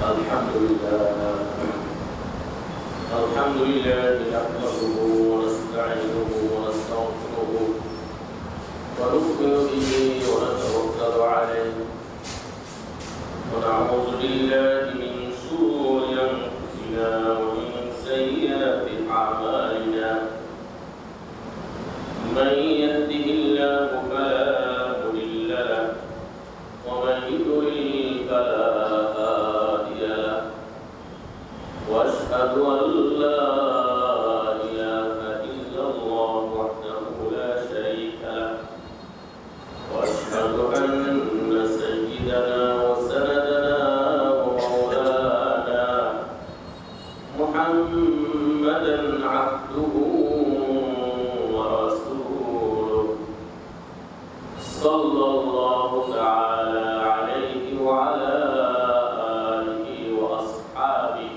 الحمد لله نحمده ونستعينه ونستغفره ونؤمن به ونتوكل عليه ونعوذ بالله من شرور أنفسنا ومن سيئات أعمالنا من يهده الله فلا مضل له ومن يضلل فلا هادي له واشهد ان لا اله الا الله وحده لا شريك له واشهد ان سيدنا وسندنا ومولانا محمدا عبده صلى الله تعالى عليه وعلى آله وأصحابه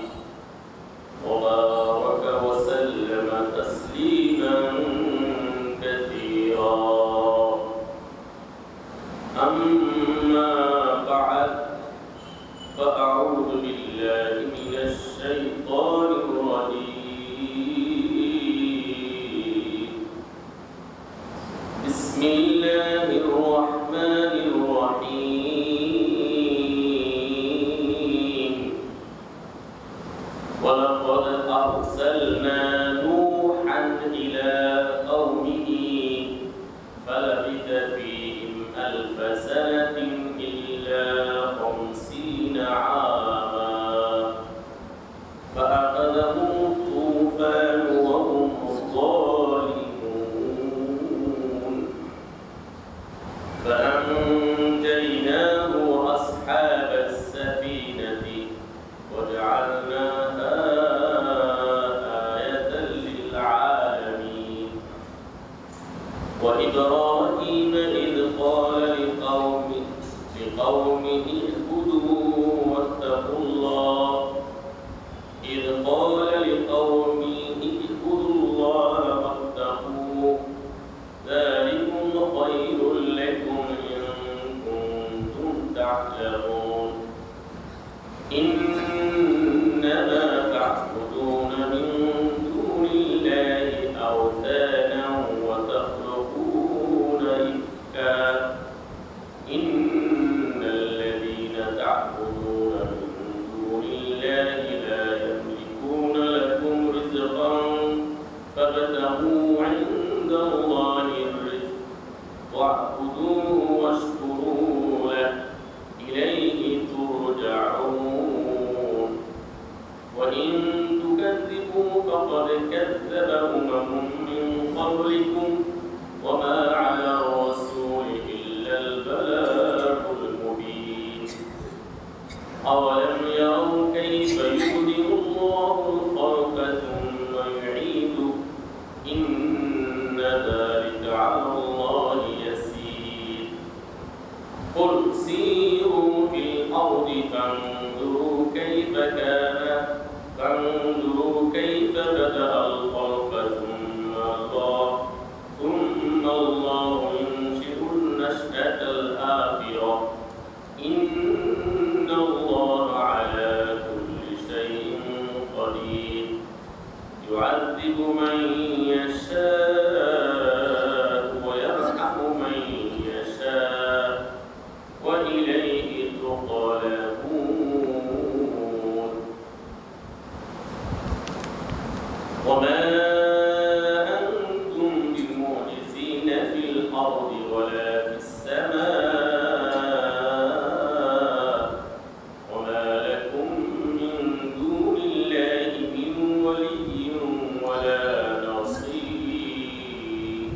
وبارك وسلم تسليما كثيرا أما بعد فأعوذ بالله من الشيطان الرجيم بسم الله الرحمن الرحيم ولقد أرسلنا نوحا إلى قومه فلبث فيهم 1000 سنة إلا 50 عاما فأخذهم الطوفان وهم ظالمون فأنجيناه وأصحاب السفينة وجعلناها آية للعالمين وإبراهيم إذ قال لقومه اعبدوا واتقوا الله إذ قال لقومه اعبدوا الله واتقوه ذلكم خير لكم إن كنتم تعلمون إنما تعبدون من دون الله أوثانا وتخلقون إفكا إن الذين تعبدون من دون الله لا يملكون لكم رزقا فابتغوا عند الله الرزق واعبدوه واشكروا له إليه ترجعون وإن تكذبوا فقد كذب من قبلكم وما على الرسول إلا البلاغ المبين أولم يروا كيف يبدئ الله الخلق ثم يعيده إن ذلك على الله يسير قل سيروا في الأرض فانظروا كيف بدأ الخلق ثم الله ينشئ النشأة الآخرة إن الله على كل شيء قدير يعذب من يشاء ويرحم من يشاء وإليه تقلبون وما أنتم بمعجزين في الأرض ولا في السماء وما لكم من دون الله من ولي ولا نصير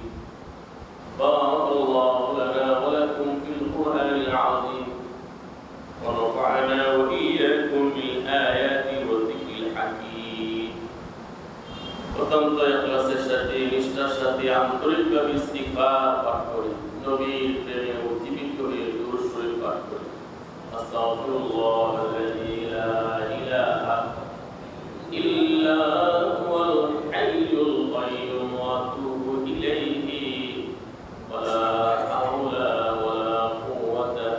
بارك الله لنا ولكم في القرآن العظيم ونفعنا وإياكم بالآيات والذكر الحكيم অত্যন্ত ইখলাসের সাথে নিষ্ঠার সাথে আন্তরিকভাবে ইস্তিগফার পাঠ করি নবীর প্রেমে উজ্জীবিত হয়ে দুরূদ শরীফ পাঠ করি আস্তাগফিরুল্লাহাল্লাযী লা ইলাহা ইল্লা হুয়াল হাইয়ুল কাইয়্যুম ওয়া আতুবু ইলাইহি ওয়া লা হাওলা ওয়া লা কুওয়াতা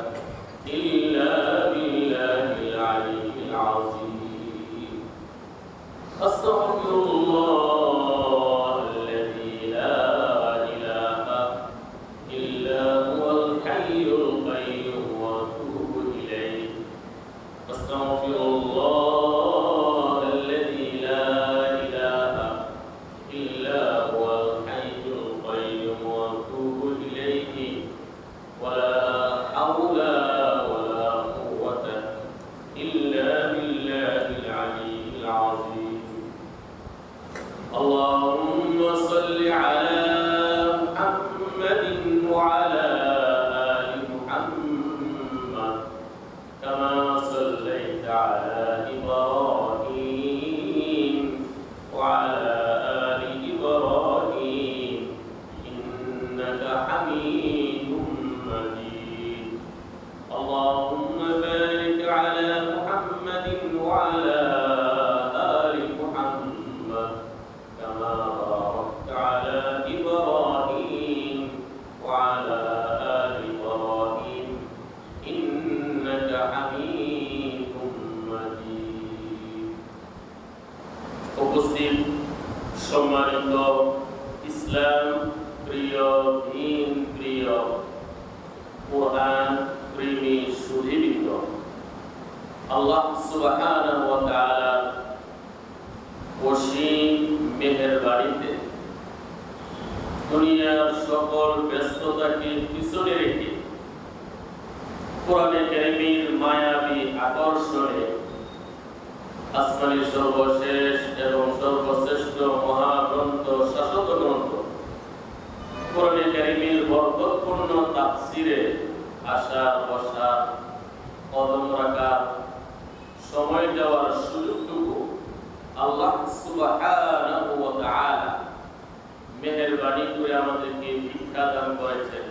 ইল্লা বিল্লাহিল আলিয়্যিল আযীম ولا حول ولا قوة إلا بالله العلي العظيم اللهم صل على محمد وعلى آل محمد كما صليت على إبراهيم وعلى آل إبراهيم إنك حميد مجيد اللهم بارك على محمد وعلى آل محمد كما باركت على إبراهيم وعلى آل إبراهيم إنك حميد مجيد উপস্থিত সম্মানিত ইসলাম প্রিয় দিন প্রিয় কোরআন প্রেমী সুধীবৃন্দ আল্লাহ সুবহানাহু ওয়া তাআলা অসীম মেহেরবানিতে দুনিয়ার সকল ব্যস্ততাকে পিছনে রেখে কোরআনে কারীমের মায়াবী আকর্ষণে আসমানের সর্বশেষ এবং সর্বশ্রেষ্ঠ মহাগ্রন্থ শাশ্বত গ্রন্থ কোরআনে কারীমের বরকতপূর্ণ তাফসীরে আশা বসা কদম রাখার সময় দেওয়ার সুযোগটুকু আল্লাহ সুবহানাহু ওয়া তাআলা মেহেরবানি করে আমাদেরকে ভিক্ষা দান করেছেন।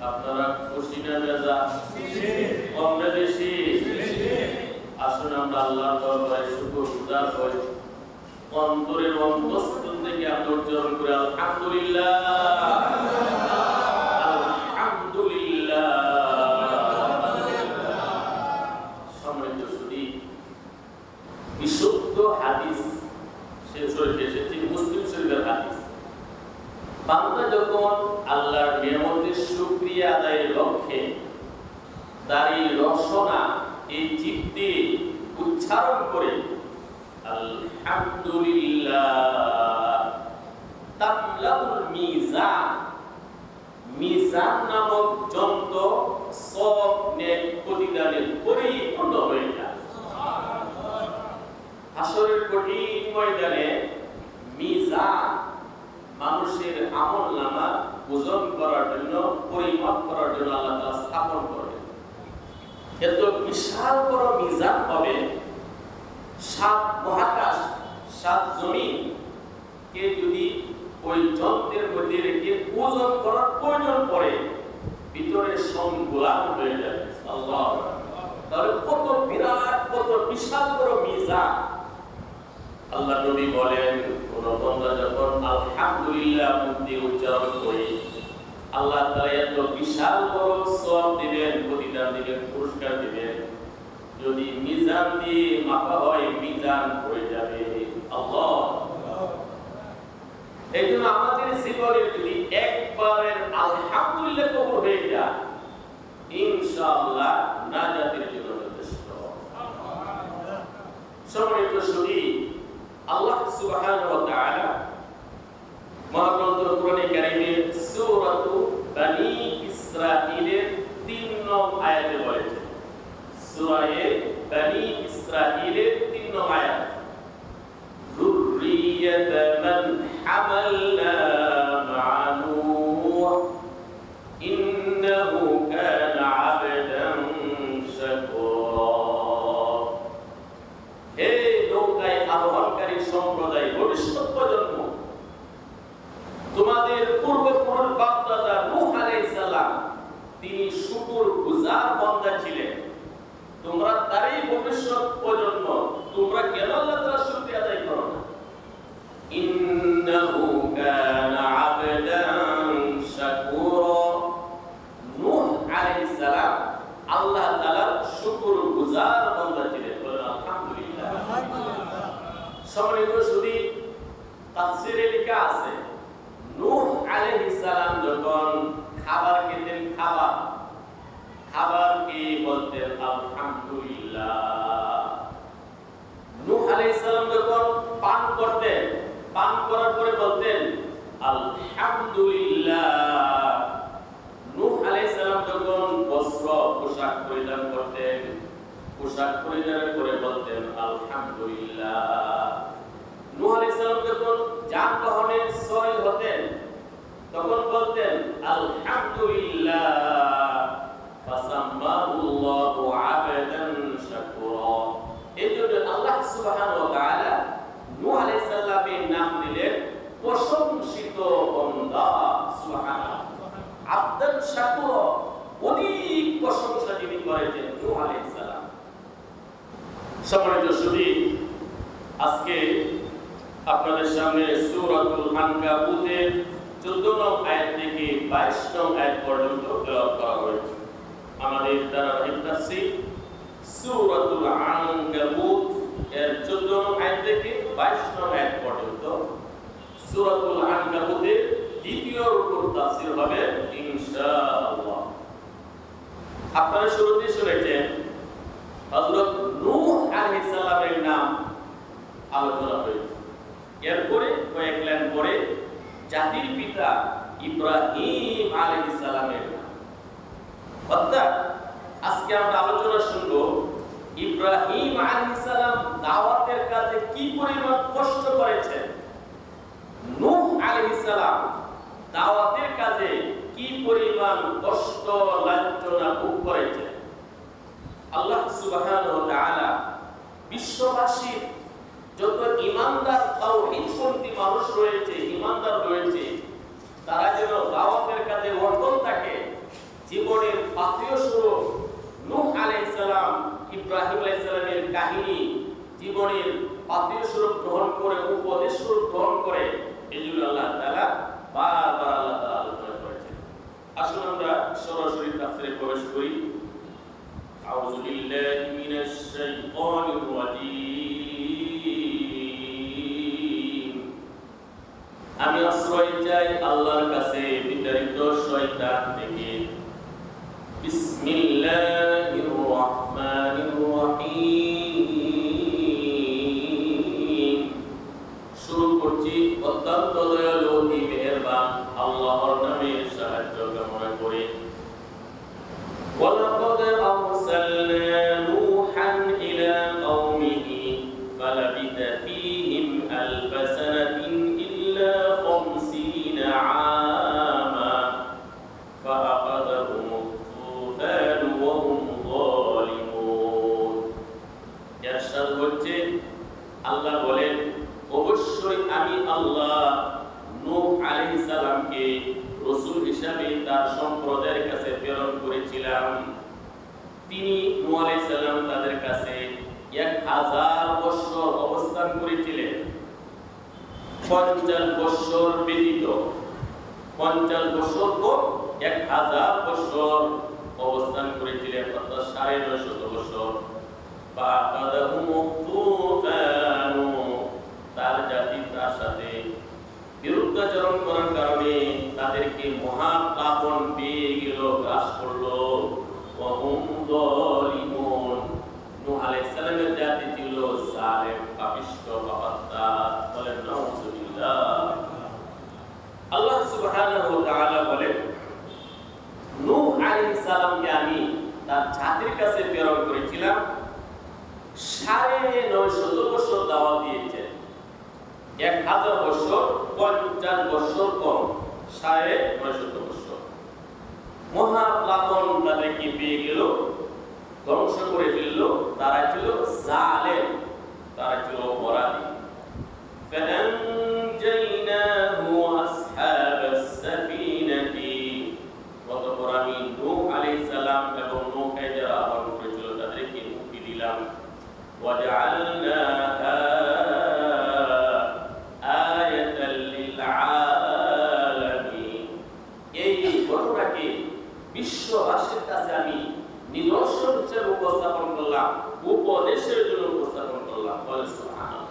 আপনারা খুশি না বেজা? কম না বেশি? আসুন আমরা আল্লাহর দরবারে শুকরগুজার হই, অন্তরের অন্তঃস্থল থেকে আমরা উচ্চারণ করে আলহামদুলিল্লাহ আলহামদুলিল্লাহ। সম্মানিত সুধী, বিশুদ্ধ হাদিস শরীফে এসেছে, মুসলিম শরীফের হাদিস, বান্দা যখন আল্লাহর নিয়ামতের শুকরিয়া আদায়ের লক্ষ্যে তার এই রসনা এই চিত্তে উচ্চারণ করে আলহামদুলিল্লাহ তামলাউল মিজান, মিজান নামক যন্ত্র সব নেক প্রতিদানে পরিপূর্ণ হয়ে যায়। হাসরের কঠিন ময়দানে মিজান মানুষের আমলনামা ওজন করার জন্য, পরিমাপ করার জন্য আল্লাহ তাআলা স্থাপন করেন। এত বিশাল বড় মিজান হবে, 7 মহাকাশ 7 জমিন কে যদি ওই যন্ত্রের মধ্যে রেখে ওজন করার প্রয়োজন পড়ে, ভিতরে সংগুলান হয়ে যাবে। আল্লাহ, তাহলে কত বিরাট, কত বিশাল বড় মিজান। আল্লাহ নবী বলেন, কোন বান্দা যখন আলহামদুলিল্লাহ মুক্তি উচ্চারণ করে আল্লাহ তাআলা এত বিশাল বড় সওয়াব দিবেন, প্রতিদান দিবেন, পুরস্কার দিবেন। যদি মিজান দিয়ে মাপা হয়, মিজান পড়ে যাবে। আল্লাহ, এইজন্য আমাদের জীবনে যদি একবারের আলহামদুলিল্লাহ কবুল হয়ে যায়, ইনশাআল্লাহ নাজাতের জন্য যথেষ্ট। সম্মানিত সুধী, আল্লাহ সুবহানাহু ওয়া তাআলা মহাগ্রন্থ কোরআনে কারীমের সূরাতু বনী ইসরাঈলের 3 নং আয়াতে বলেছেন, সূরা বনী ইসরাঈলের 3 নং আয়াত, যুররিয়াত মান হামালনা মা'a নূহ ইন্নাহু কানা আবদান শাকুরা। হে নৌকায় আরোহণকারী সম্প্রদায়, ভবিষ্যৎ প্রজন্ম, তোমাদের পূর্বপুরুষ বাপ-দাদা নূহ আলাইহিস সালাম তিনি শুকরগুজার বান্দা ছিলেন। তোমরা তারই ভবিষ্যৎ প্রজন্ম, তোমরা কেন আল্লাহ তাআলার শুকরিয়া আদায় করো না? ইন্নাহু কানা আবদান শাকুরা। নূহ আলাইহিস সালাম আল্লাহ তাআলার শুকরগুজার বান্দা ছিলেন। বলেন আলহামদুলিল্লাহ। সম্মানিত সুধী, তাফসীরে লেখা আছে, নূহ আলাইহিস সালাম যখন খাবার খেতেন, খাবার কি বলতেন আলহামদুলিল্লাহ। নূহ আলাইহিস সালাম যখন পান করতেন, পান করার পরে বলতেন আলহামদুলিল্লাহ। নূহ আলাইহিস সালাম পরিধান করতেন, পোশাক পরিধান করে বলতেন আলহামদুলিল্লাহ। নূহ আলাইহিস সালাম যখন যানবাহনে সওয়ার হতেন তখন বলতেন আলহামদুলিল্লাহ, ফাসাম্মাহুল্লাহু আবদান শাকুরা। এজন্য আল্লাহ সুবহানাহু ওয়া তাআলা নূহ আলাইহিস সালামের নাম দিলেন প্রশংসিত বান্দা। সুবহানাল্লাহ, আবদান শাকুরা, অনেক প্রশংসা যিনি করেছেন নূহ আলাইহিস সালাম। সম্মানিত সুধী, আজকে আপনাদের সামনে সূরাতুল আনকাবুতের 14 নং আয়াত থেকে 22 নং আয়াত পর্যন্ত তেলাওয়াত করা হয়েছে। আমাদের ধারাবাহিক তাফসীর সূরাতুল আনকাবুত এর 14 নং আয়াত থেকে 22 নং আয়াত পর্যন্ত। সূরাতুল আনকাবুতের দ্বিতীয় রুকুর তাফসীর হবে ইনশাআল্লাহ। আপনারা শুরুতে শুনেছেন হযরত নূহ আলাইহিস সালামের নাম আলোচনা হয়েছে। এরপরে কয়েক লাইন পরে জাতির পিতা ইব্রাহিম আলাইহিস সালামের নাম। অর্থাৎ আজকে আমরা আলোচনা শুনব ইব্রাহিম আলাইহিস সালাম দাওয়াতের কাজে কি পরিমাণ কষ্ট করেছেন, নূহ আলাইহিস সালাম দাওয়াতের কাজে কি পরিমাণ কষ্ট লাঞ্ছনা ভোগ করেছেন। আল্লাহ সুবহানাহু ওয়া তাআলা বিশ্ববাসীর যত ঈমানদার তাওহীদপন্থী মানুষ রয়েছে, ঈমানদার রয়েছে, তারা যেন দাওয়াতের কাজে অটল থাকে। জীবনের পাথেয় স্বরূপ নূহ আলাইহিস সালাম, ইব্রাহিম আলাইহিস সালামের কাহিনী জীবনের পাথেয় স্বরূপ গ্রহণ করে, উপদেশ স্বরূপ গ্রহণ করে, এজন্য আল্লাহ তাআলা বারবার আল্লাহ তাআলা আলোচনা করেছেন। আসুন আমরা সরাসরি তাফসীরে প্রবেশ করি। আউযু বিল্লাহি মিনাশ শাইতানির রাজীম। আমি আশ্রয় চাই আল্লাহর কাছে বিতাড়িত শয়তান থেকে। বিসমিল্লাহির রাহমানির রহিম। শুরু করছি অত্যন্ত দয়ালু অতি মেহেরবান আল্লাহর নামের সাহায্য কামনা করে। ওয়ালাকাদ আরসালনা নূহান ইলা কওমিহি ফালাবিথা ফীহিম আলফ সানাতিন ইল্লা 50 আমা ফাআখাযাহুমুত তুফান ওয়া হুম যালিমুন। ইরশাদ হচ্ছে, আল্লাহ বলেন, অবশ্যই আমি আল্লাহ নূহ আলাইহিস সালামকে রাসূল হিসেবে তার সম্প্রদায়ের কাছে প্রেরণ করেছিলাম। তিনি নূহ আলাইহিস সালাম তাদের কাছে 1000 বছর অবস্থান করেছিলেন। 50 বছর ব্যতীত 50 বছর পর 1000 বছর অবস্থান করেছিলেন, অর্থাৎ 950 বছর। ফাআখাযাহুমুত তুফান, তার জাতি তার সাথে বিরুদ্ধাচরণ করার কারণে তাদেরকে মহাপ্লাবন পেয়ে গেল, গ্রাস করলো। ওয়া হুম যালিমুন, নূহ আলাইহিস সালামের জাতি ছিল জালেম, পাপিষ্ঠ, পাপাত্মা। বলেন নাউযুবিল্লাহ। আল্লাহ সুবহানাহু ওয়া তাআলা বলেন, নূহ আলাইহিস সালামকে আমি তার জাতির কাছে প্রেরণ করেছিলাম। 950 বছর দাওয়াত দিয়েছেন। 1000 বছর, 50 বছর কম, 950 বছর। মহাপ্লাবন তাদেরকে পেয়ে গেল, ধ্বংস করে ফেলল। তারা ছিল জালেম, তারা ছিল অপরাধী। ফাআনজাইনাহু আসহাবাস সাফিনাতি, অতঃপর আমি নূহ আলাইহিস সালাম এবং নৌকায় যারা আরোহণ করেছিল তাদেরকে মুক্তি দিলাম। ওয়াজআলনাহা আয়াতাল লিল আলামিন, এই ঘটনাকে বিশ্ববাসীর কাছে আমি নিদর্শন হিসেবে উপস্থাপন করলাম, উপদেশের জন্য উপস্থাপন করলাম। বলেন সুবহানাল্লাহ।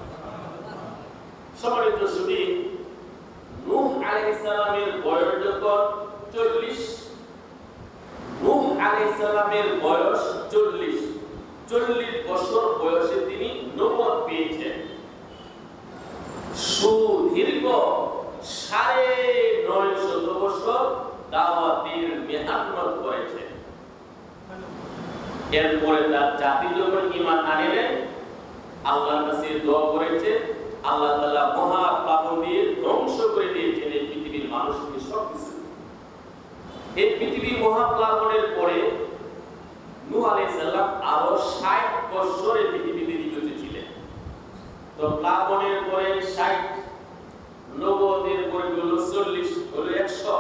সম্মানিত সুধী, নূহ আলাইহিস সালামের বয়স যখন 40, নূহ আলাইহিস সালামের বয়স 40 বছর বয়সে তিনি নবুয়ত পেয়েছেন। সুদীর্ঘ 950 বছর দাওয়াতের মেহনত করেছেন। এরপরে তার জাতি যখন ঈমান আনে নেয়, আল্লাহর কাছে দোয়া করেছে, আল্লাহ তাআলা মহাপ্লাবন দিয়ে ধ্বংস করে দিয়েছেন এই পৃথিবীর মানুষকে সবকিছু। এই পৃথিবীর মহাপ্লাবনের পরে নূহ আলাইহিস সালাম আরো 60 বছর এই পৃথিবীতে জীবিত ছিলেন। তো প্লাবনের পরে 60, নবুয়তের পরে হলো 40, হলো 100,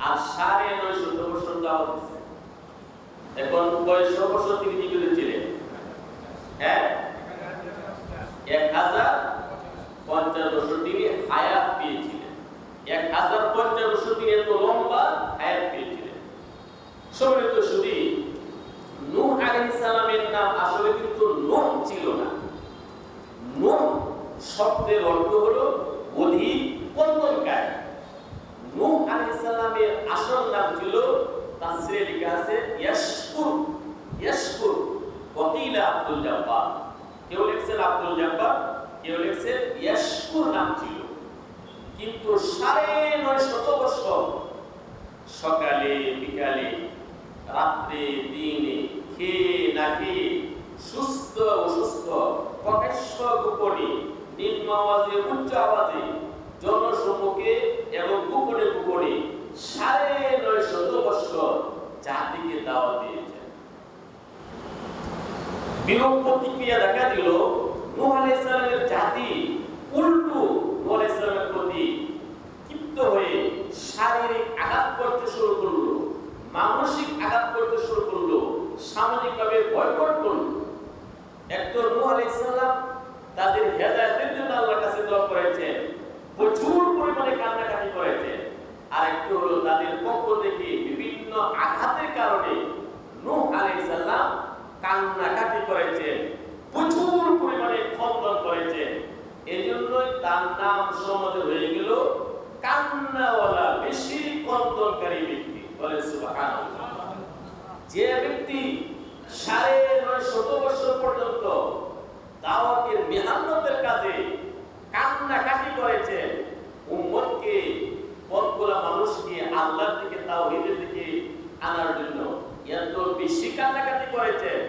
আর 950 বছর দাওয়াত দিয়েছেন। এখন কয়শো বছর তিনি জীবিত ছিলেন? হ্যাঁ, 1050 বছর তিনি হায়াত পেয়েছিলেন। 1050 বছর তিনি এত লম্বা হায়াত পেয়েছিলেন। সম্মানিত শুধু নূহ আলাইহিস সালামের নাম আসলে কিন্তু নূহ ছিল না। নূহ শব্দের অর্থ হলো অধিক কন্দনকারী। নূহ আলাইহিস সালামের আসল নাম ছিল, তাফসীরে লেখা আছে ইয়াশকুর, ইয়াশকুর ওয়াকিলা আব্দুল জব্বার। কেউ লিখছেন আব্দুল জব্বার, কেউ লিখছেন ইয়াশকুর নাম ছিল। কিন্তু 950 বছর সকালে বিকালে রাত্রে দিনে খেয়ে না খেয়ে, সুস্থ অসুস্থ, প্রকাশ্য গোপনে, নিম্ন আওয়াজে উচ্চ আওয়াজে, জনসম্মুখে এবং গোপনে গোপনে 950 বছর জাতিকে দাওয়াত দিয়েছেন। বিরূপ প্রতিক্রিয়া দেখা দিল। নূহ আলাইহিস সালামের জাতি উল্টো নূহ আলাইহিস সালামের প্রতি ক্ষিপ্ত হয়ে শারীরিক আঘাত করতে শুরু করলো, মানসিক আঘাত করতে শুরু করলো, সামাজিকভাবে বয়কট করলো। একটু নূহ আলাইহিস সালাম তাদের হেদায়েতের জন্য আল্লাহর কাছে দোয়া করেছেন, প্রচুর পরিমাণে কান্নাকাটি করেছেন। আর একটু হলো তাদের পক্ষ থেকে বিভিন্ন আঘাতের কারণে নূহ আলাইহিস সালাম কান্নাকাটি করেছেন, প্রচুর পরিমাণে খন্দন করেছেন। এজন্যই তার নাম সমাজে হয়ে গেল কান্নাওয়ালা, বেশি খন্দনকারী ব্যক্তি। বলে সুবহানাল্লাহ। যে ব্যক্তি 950 বছর পর্যন্ত দাওয়াতের মেহনতের কাজে কান্নাকাটি করেছেন, উম্মতকে, পথগুলা মানুষকে আল্লাহর দিকে, তাওহীদের দিকে আনার জন্য এত বেশি কান্নাকাটি করেছেন,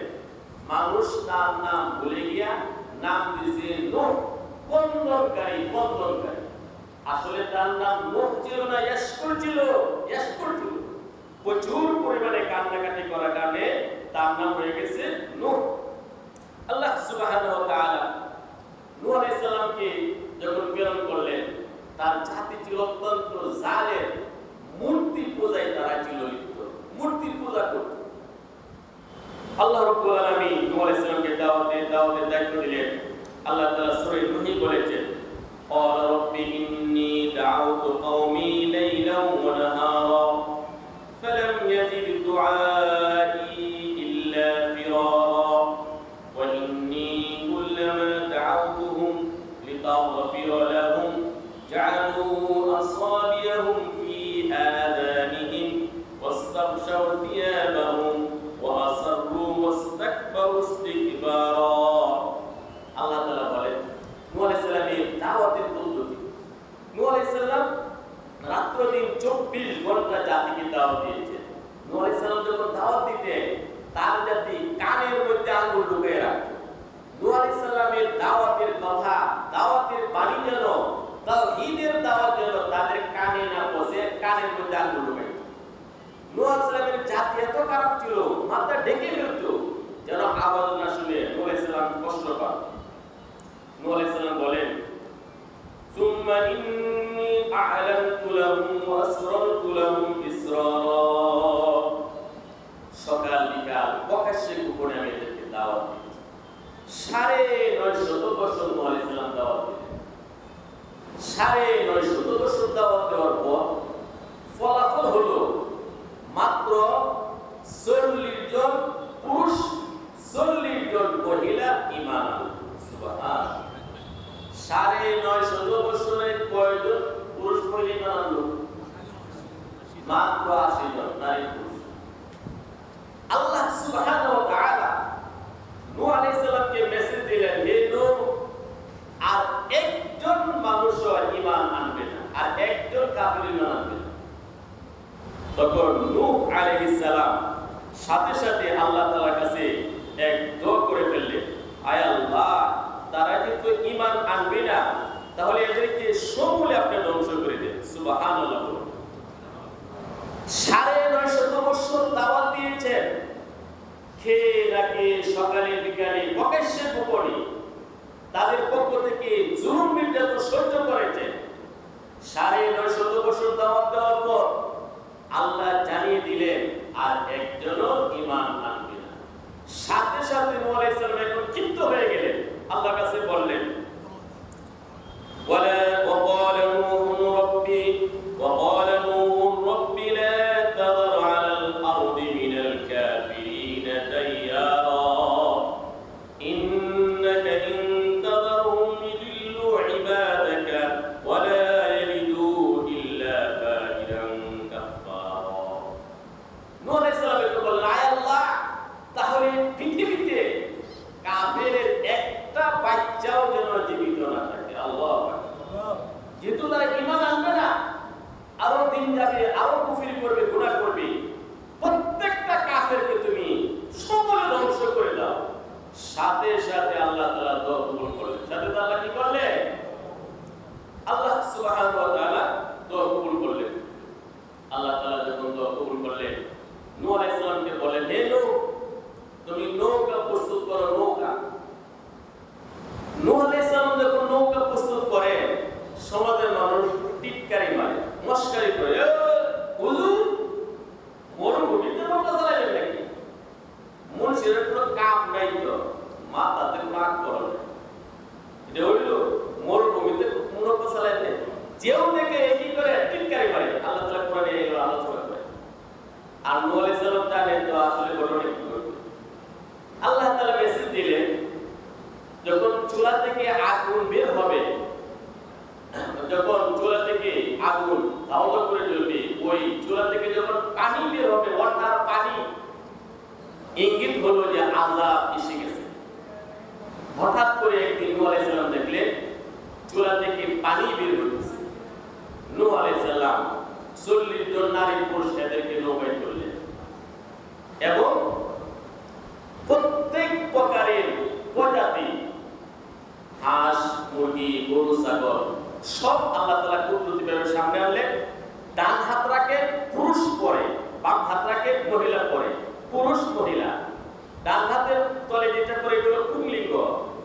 মানুষ তার নাম ভুলে গিয়া নাম দিয়েছে নূহ, কন্দনকারী, কন্দনকারী। আসলে তার নাম নূহ ছিল না, ইয়াশকুর ছিল, ইয়াশকুর ছিল। প্রচুর পরিমাণে কান্নাকাটি করার কারণে তার নাম হয়ে গেছে নূহ। আল্লাহ সুবহানাহু ওয়া তাআলা নূহ আলাইহিস সালামকে যখন প্রেরণ করলেন, তার জাতি ছিল অত্যন্ত জালেম, মূর্তি পূজায় তারা ছিল লিপ্ত, মূর্তি পূজা করত। আল্লাহ রাব্বুল আলামিন নূহ আলাইহিস সালামকে দাওয়াতের দায়িত্ব দিলেন। আল্লাহ তাআলা সূরা নূহ বলেছেন, ক্বালা রাব্বি ইন্নী দাউতু কওমি লাইলান ওয়া নাহারা ফালাম ইয়াজিদ দুআই ইল্লা ফিরারা ওয়া ইন্নী কুল্লামা দাউতুহুম লিতাগফিরা লাহুম জা'আলু আসাবিয়াহুম ফি আযানিহিম ওয়াস্তাগশাw থিয়াবাহুম ওয়া আসররু ওয়াস্তাকবারু ইস্তিকবারা। আল্লাহ তাআলা বলেন নূহ আলাইহিস সালামের দাওয়াতের পদ্ধতি। নূহ আলাইহিস সালাম রাত্র দিন 24 ঘন্টা জাতিকে দাওয়াত দিয়েছেন। নূহ আলাইহিস সালাম যখন দাওয়াত দিতেন, তার জাতি কানের মধ্যে আঙ্গুল ঢুকিয়ে রাখত। নূহ আলাইহিস সালামের দাওয়াতের কথা, দাওয়াতের বাণী যেন, তাওহীদের দাওয়াত যেন তাদের কানে না পৌঁছে, কানের মধ্যে আঙ্গুল ঢুকাইত। নূহ আলাইহিস সালামের জাতি এত খারাপ ছিল, মাথা ঢেকে ফেলত যেন আওয়াজ না শুনে নূহ আলাইহিস সালাম কষ্ট পান। নূহ আলাইহিস সালাম বলেন, সুম্মা ইন্নী আ'লানতু লাহুম ওয়া আসরারতু লাহুম ইসরারা। সকাল বিকাল প্রকাশ্যে গোপনে আমি এদেরকে দাওয়াত দিয়েছি। 950 বছর নূহ আলাইহিস সালাম দাওয়াত দিলেন। 950 বছর দাওয়াত দেওয়ার পর ফলাফল হলো মাত্র 40 জন পুরুষ, 40 জন মহিলা ঈমান আনলো। সুবহানাল্লাহ। 950 বছরে কয়জন পুরুষ মহিলা ঈমান আনলো? মাত্র 80 জন নারী পুরুষ। আল্লাহ সুবহানাহু ওয়া তাআলা নূহ আলাইহিস সালামকে মেসেজ দিলেন, হে নূহ, আর একজন মানুষও ঈমান আনবে না, আর একজন কাফির ঈমান আনবে না। তখন নূহ আলাইহিস সালাম সাথে সাথে আল্লাহ তাআলার কাছে এক দোয়া করে ফেললেন, আয় আল্লাহ, তারা যেহেতু ঈমান আনবে না, তাহলে এদেরকে সমূলে আপনি ধ্বংস করে দেন। সুবহানাল্লাহ। ৯৫০ বছর দাওয়াত দিয়েছেন, খেয়ে নাকে সকালে বিকালে প্রকাশ্যে গোপনে তাদের পক্ষ থেকে জুলুম নির্যাতন সহ্য করেছেন। ৯৫০ বছর দাওয়াত দেওয়ার পর আল্লাহ জানিয়ে দিলেন আর একজনও ঈমান আনবে না। সাথে সাথে নূহ আলাইহিস সালাম একদম ক্ষিপ্ত হয়ে গেলেন, আল্লাহর কাছে বললেন, وقال نوح رب لا تذر على الأرض من الكافرين ديارا إنك إن تذرهم يضلوا عبادك ولا يلدوا إلا فاجرا كفارا। নূহ আলাইহিস সালামকে বললেন, আয় আল্লাহ, তাহলে পৃথিবীতে কাফেরের একটা বাচ্চাও যেন জীবিত না থাকে। আল্লাহু আকবার। যেহেতু তারা ঈমান আনবে না, আরো দিন যাবে, আরো কুফরি করবে, গুনাহ করবে, প্রত্যেকটা কাফেরকে তুমি সমূলে ধ্বংস করে দাও। সাথে সাথে আল্লাহ তাআলা দোয়া কবুল করলেন। সাথে আল্লাহ কি করলেন? আল্লাহ সুবহানাহু ওয়া তাআলা দোয়া কবুল করলেন। আল্লাহ তাআলা যখন দোয়া কবুল করলেন, নূহ আলাইহিস সালামকে বলেন, হে নূহ, তুমি নৌকা প্রস্তুত করো। নূহ আলাইহিস সালাম যখন নৌকা প্রস্তুত করে, সমাজের মানুষ টিটকারি মারে, মস্কারি করে, হুজুর মরুভূমিতে নৌকা চালাবেন নাকি? মানুষের কোনো কাম নাই তো, মাথাতে রাগ করে, এটা হইল মরুভূমিতে নৌকা চালাইতে যেও দেখে কি করে টিটকারি মারে। আল্লাহ তাআলা কোরআনে এই আলোচনা করে। আর নূহ আলাইহিস সালাম জানেন তো আসলে ঘটনা কি ঘটবে। আল্লাহ তাআলা মেসেজ দিলেন, যখন চুলা থেকে আগুন বের হবে, যখন চুলা থেকে আগুন ধাও করে জ্বলবে, ওই চুলা থেকে যখন পানি বের হবে, ওয়াটার পানি, ইঙ্গিত হলো যে আযাব এসে গেছে। হঠাৎ করে একদিন নূহ আলাইহিস সালাম দেখলেন চুলা থেকে পানি বের হচ্ছে। নূহ আলাইহিস সালাম ৪০ জন নারী পুরুষ এদেরকে নৌকায় তুললেন এবং প্রত্যেক প্রকারের প্রজাতি, হাঁস, মুরগি, গরু, ছাগল সব আল্লাহ তাআলা কুদরতিভাবে সামনে আনলেন। ডান হাত রাখে পুরুষ পরে, বাম হাত রাখে মহিলা পরে, পুরুষ মহিলা। ডান হাতের তলে যেটা পরে এগুলো পুংলিঙ্গ,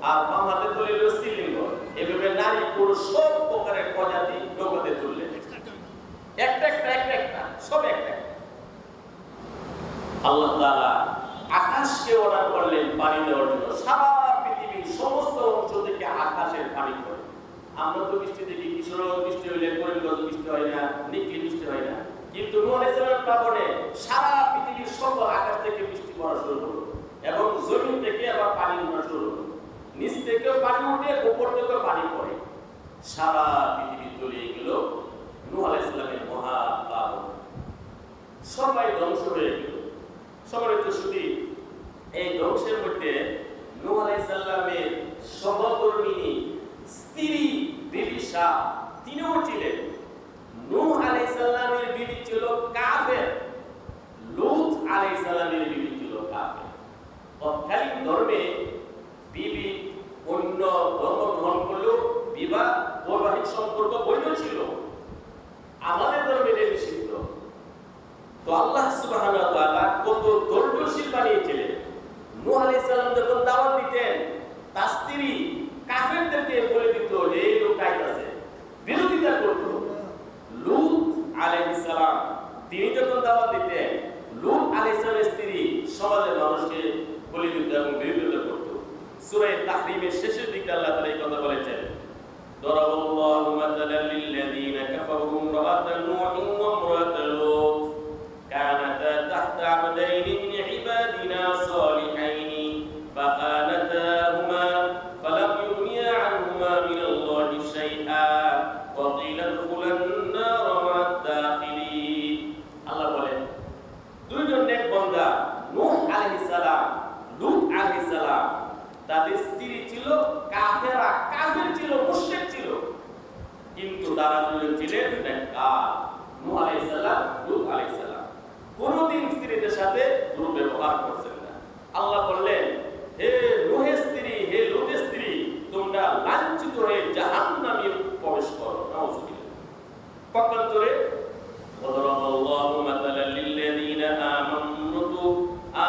আর বাম হাতের তলে এগুলো স্ত্রীলিঙ্গ। এভাবে নারী পুরুষ সব প্রকারের প্রজাতি নৌকাতে তুললেন, একটা সব একটা। আল্লাহ তাআলা আকাশকে অর্ডার করলেন পানি দেওয়ার জন্য। সারা পৃথিবীর সমস্ত অংশ থেকে আকাশের পানি পড়ে। আমরা তো বৃষ্টি দেখি, কিশোর বৃষ্টি হইলে, করিমগঞ্জ বৃষ্টি হয় না, নিকলি বৃষ্টি হয় না, কিন্তু নূহ আলাইহিস সালামের প্লাবনে সারা পৃথিবীর সব আকাশ থেকে বৃষ্টি পড়া শুরু হলো এবং জমিন থেকে আবার পানি উঠা শুরু হলো। নিচ থেকেও পানি উঠে, উপর থেকেও পানি পড়ে, সারা পৃথিবী তলিয়ে গেল নূহ আলাইহিস সালামের মহা প্লাবন। সবাই ধ্বংস হয়ে গেল। সম্মানিত সুধী, এই ধ্বংসের মধ্যে নূহ আলাইহিস সালামের সহধর্মিণী স্ত্রী বিবিসা তিনিও ছিলেন। নূহ আলাইহিস সালামের বিবি ছিল কাফের, লূত আলাইহিস সালামের বিবি ছিল কাফের। তৎকালীন ধর্মে বিবি অন্য ধর্ম গ্রহণ করলেও বিবাহ বৈবাহিক সম্পর্ক বৈধ ছিল। আমাদের ধর্মে এটা নিষিদ্ধ। তো আল্লাহ সুবহানাহু ওয়া তাআলা কত ধৈর্যশীল বানিয়েছিলেন। নূহ আলাইহিস সালাম যখন দাওয়াত দিতেন, তার স্ত্রী কাফেরদেরকে বলে দিত যে এই লোকটা আছে, বিরোধিতা করত। লূত আলাইহিস সালাম তিনি যখন দাওয়াত দিতেন, লূত আলাইহিস সালামের স্ত্রী সমাজের মানুষকে বলে দিত এবং বিরোধিতা করত। সূরা তাহরিমের শেষের দিকে আল্লাহ তাআলা এই কথা বলেছেন, দরাবাল্লাহু মাসালান লিল্লাযীনা কাফারু ইমরাআতা নূহ ওয়া ইমরাআতা লূত কানাতা তাহতা আবদাইনি মিন ইবাদিনা সালিহাইনি ফাখানাতাহুমা ফালাম ইউগনিয়া আনহুমা মিনাল্লাহি শাইআ ওয়া কিলা দুখুলান নার মা'আদ দাখিলিন। আল্লাহ বলেন, দুইজন নেক বান্দা নূহ আলাইহিস সালাম, লূত আলাইহিস সালাম, তাদের স্ত্রী ছিল কাফেরা, কাফের ছিল, মুশরিক ছিল, কিন্তু তারা দুজন ছিলেন নেককার। নূহ আলাইহিস সালাম, লূত আলাইহিস সালাম কোনদিন স্ত্রীদের সাথে দুর্ব্যবহার ব্যবহার করছেন না। আল্লাহ বললেন, হে নূহের স্ত্রী, হে লূতের স্ত্রী, তোমরা লাঞ্ছিত হয়ে জাহান্নামে প্রবেশ করো। নাউযুবিল্লাহ। পক্ষান্তরে وضرب الله مثلا للذين آمنوا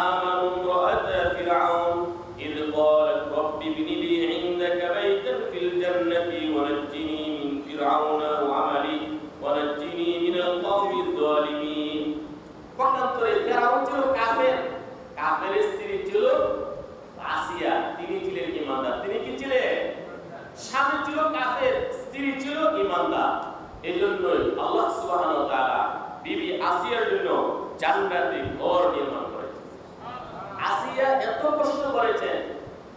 امرأة فرعون إذ قالت رب ابن لي عندك بيتا في الجنة ونجني من فرعون وعمله ونجني من القوم الظالمين। পক্ষান্তরে ফেরাউন ছিল কাফের, কাফের স্ত্রী ছিল আসিয়া, তিনি ছিলেন ঈমানদার। তিনি কি ছিলেন? স্বামী ছিল কাফের, স্ত্রী ছিল ঈমানদার। এজন্যই আল্লাহ সুবহানাহু ওয়া তাআলা বিবি আসিয়ার জন্য জান্নাতে ঘর নির্মাণ করেছেন। আসিয়া এত কষ্ট করেছেন,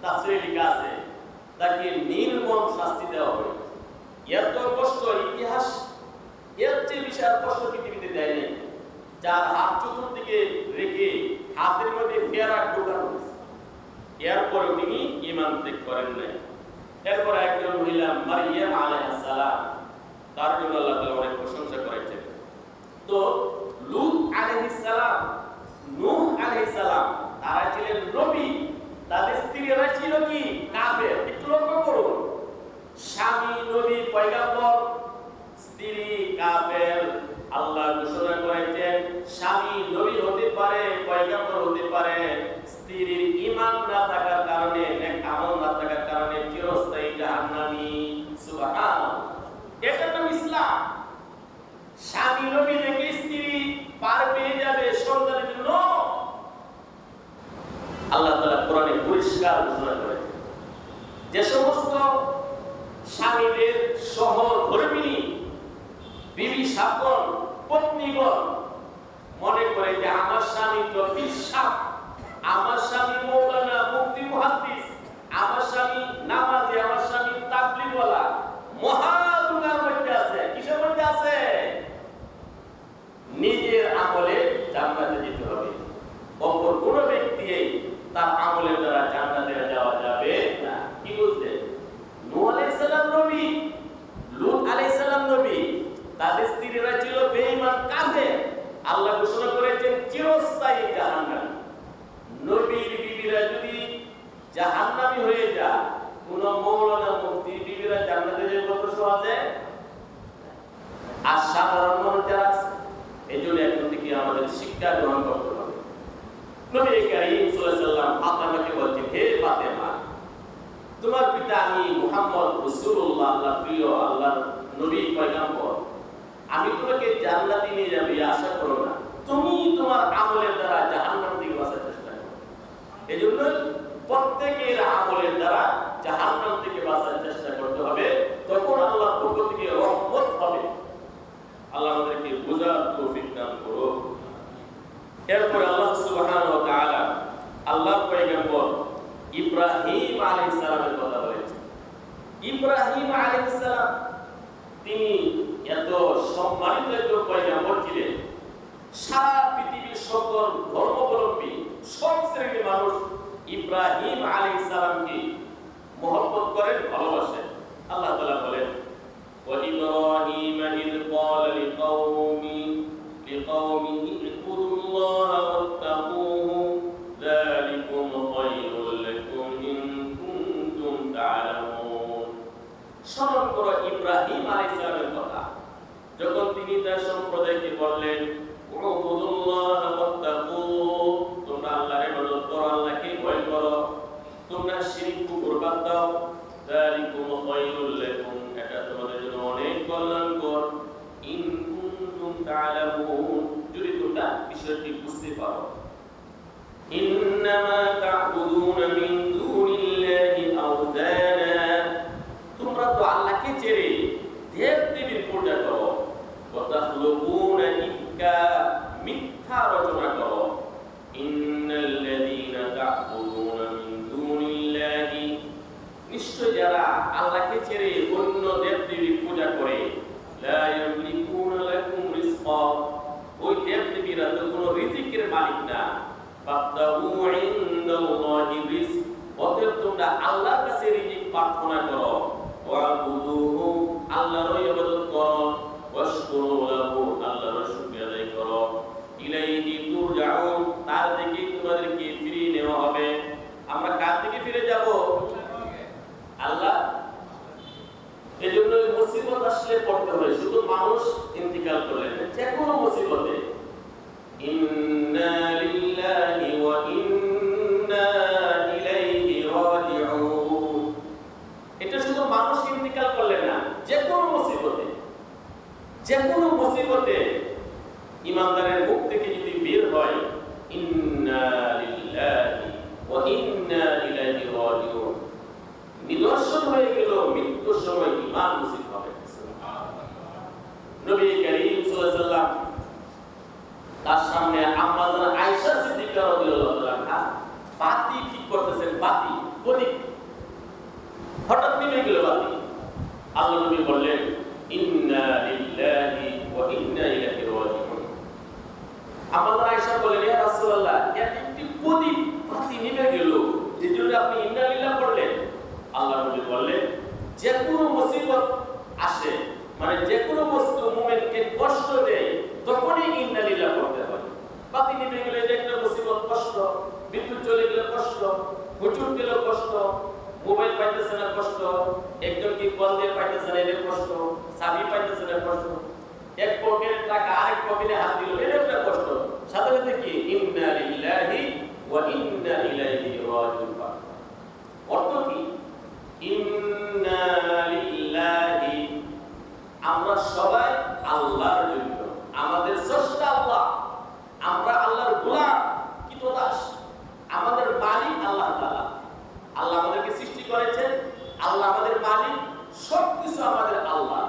তাফসীরে লেখা আছে তাকে নির্মম শাস্তি দেওয়া হয়েছে। এত কষ্ট ইতিহাস এর চেয়ে বিশাল কষ্ট পৃথিবীতে দেয়নি। যার হাত চতুর্দিকে রেখে হাতের মধ্যে ফেরা ঢোকানো হয়েছে, এরপরে তিনি ঈমান ত্যাগ করেন নাই। এরপর একজন মহিলা মারিয়াম আলাইহিস সালাম, তার জন্য আল্লাহ তাআলা অনেক প্রশংসা করেছেন। তো লূত আলাইহিস সালাম, নূহ আলাইহিস সালাম, তারা ছিলেন নবী, তাদের স্ত্রীরা ছিল কি? কাফের। একটু লক্ষ্য করুন, স্বামী নবী পয়গম্বর, স্ত্রী কাফের। আল্লাহ ঘোষণা করেছেন স্বামী নবী হতে পারে, পয়গম্বর হতে পারে, স্ত্রীর ঈমান না থাকার কারণে, নেক আমল না থাকার কারণে চিরস্থায়ী জাহান্নামী। সুবহানাল্লাহ। এটা নাম ইসলাম। স্বামী নবী থেকে স্ত্রী পার পেয়ে যাবে সন্তানের জন্য আল্লাহ তাআলা কোরআনে পরিষ্কার ঘোষণা করেছেন। যে সমস্ত স্বামীদের সহধর্মিণী বিবি শাপন পত্নীগণ মনে করে যে আমার স্বামী তো বিশ্বাস, আমার স্বামী মৌলানা, মুফতি, মুহাদ্দিস, আমার স্বামী নামাজি, আমার স্বামী তাবলীগওয়ালা, মহাদুগার মধ্যে আছে। কিসের মধ্যে আছে? নিজের আমলে জান্নাতে যেতে হবে। অপর কোন ব্যক্তি তার আমলের দ্বারা জান্নাতে যাওয়া যাবে না। কি বুঝলেন? নূহ আলাইহিস সালাম নবী, লূত আলাইহিস সালাম নবী, তাদের স্ত্রীরা ছিল বেঈমান কাফের। আল্লাহ ঘোষণা করেছেন চিরস্থায়ী জাহান্নাম। নবীর বিবিরা যদি জাহান্নামী হয়ে যায়, কোন মৌলানা মুফতি বিবিরা জান্নাতে যাবে কত সহজে? আর সাধারণ মানুষ যারা আছে, এজন্য এখন থেকে আমাদের শিক্ষা গ্রহণ করতে হবে। নবী কারীম সাল্লাল্লাহু আলাইহি ওয়াসাল্লাম ফাতেমাকে বলছেন, হে ফাতেমা, তোমার পিতা আমি মুহাম্মদ রাসূলুল্লাহ, আল্লাহর প্রিয়, আল্লাহর নবী পয়গম্বর, আমি তোমাকে জান্নাতে নিয়ে যাব আশা করো না, তুমি তোমার আমলের দ্বারা জাহান্নাম থেকে বাঁচার চেষ্টা করো। এজন্য প্রত্যেকের আমলের দ্বারা জাহান্নাম থেকে বাঁচার চেষ্টা করতে হবে, তখন আল্লাহর পক্ষ থেকে রহমত হবে। আল্লাহ আমাদেরকে বুঝার তৌফিক দান করুন। এরপর আল্লাহ সুবহানাহু ওয়া তাআলা আল্লাহর পয়গম্বর ইব্রাহিম আলাইহিস সালামের কথা বলেছেন। ইব্রাহিম আলাইহিস সালাম তিনি এত সম্মানিত একজন পয়গম্বর ছিলেন, সারা পৃথিবীর সকল ধর্মাবলম্বী সব শ্রেণীর মানুষ ইব্রাহিম আলাইহিস সালামকে মহব্বত করেন, ভালোবাসেন। আল্লাহ তাআলা বলেন, وإبراهيم إذ قال لقومه اعبدوا الله واتقوه ذلكم خير لكم إن كنتم تعلمون। স্মরণ করো ইব্রাহিম আলাইহিস সালামের কথা, যখন তিনি তার সম্প্রদায়কে বললেন, উবুদুল্লাহ ওয়াত্তাকুহ, তোমরা আল্লাহর ইবাদত করো, আল্লাহকে ভয় করো, তোমরা শিরক কুফর বাদ দাও, যালিকুম খায়রুল লাকুম, এটা তোমাদের জন্য অনেক কল্যাণকর, ইন কুনতুম তা'লামুন, যদি তোমরা বিষয়টি বুঝতে পারো। ইন্নামা তা'বুদুনা মিন দুনিল্লাহি আওযানা, তোমরা তো আল্লাহকে ছেড়ে দেব দেবীর পূজা করো, ওয়া তাখলুকুনা ইফকা, মিথ্যা রচনা করো। ইন্নাল্লাযীনা তা'বুদুনা মিন দুনিল্লাহি, নিশ্চয় যারা আল্লাহকে ছেড়ে অন্য দেব-দেবীর পূজা করে, লা ইয়ামলিকুনা লাকুম রিজকা, ওই দেব-দেবীরা তো কোনো রিজিকের মালিক না। ফাবতাগু ইনদাল্লাহি রিজক, অতএব তোমরা আল্লাহর কাছে রিজিক প্রার্থনা করো। ওয়াবুদুহু, আল্লাহর ইবাদত করো। ওয়াশকুরু লাহু, আল্লাহর শুকরিয়া আদায় করো। ইলাইহি তুরজাউন, তার দিকে তোমাদেরকে বাতি প্রদীপ হঠাৎ নিভে গেল বাতি। আল্লাহ নবী বললেন ইন্না লিল্লাহি ওয়া ইন্না ইলাইহি রাজিউন। আমাদের আয়েশা বলেন ইয়া রাসূলুল্লাহ একটি প্রদীপ বাতি নিভে গেল এজন্য আপনি ইন্না লিল্লাহ পড়লেন? আল্লাহ নবী বললেন যে কোনো মুসিবত আসে মানে যে কোনো বস্তু মুমিনকে কষ্ট দেয় তখনই ইন্না লিল্লাহ পড়তে হয়। বাতি নিভে গেলে এটা একটা মুসিবত, কষ্ট, বিদ্যুৎ চলে গেলে কষ্ট, হুজুর গেল কষ্ট, মোবাইল পাইতেছে না কষ্ট, একজন কি কল দিয়ে পাইতেছে না এর কষ্ট, চাবি পাইতেছে না কষ্ট, এক পকেটে টাকা আরেক পকেটে হাত দিল এর একটা কষ্ট, সাথে সাথে কি ইন্না লিল্লাহি ওয়া ইন্না ইলাইহি রাজিউন। অর্থ কি? ইন্না লিল্লাহি আমরা সবাই আল্লাহর জন্য, আমাদের স্রষ্টা আল্লাহ, আমরা আল্লাহর গোলাম কৃতদাস, আমাদের মালিক আল্লাহ তাআলা। আল্লাহ আমাদেরকে সৃষ্টি করেছেন, আল্লাহ আমাদের মালিক, সবকিছু আমাদের আল্লাহ।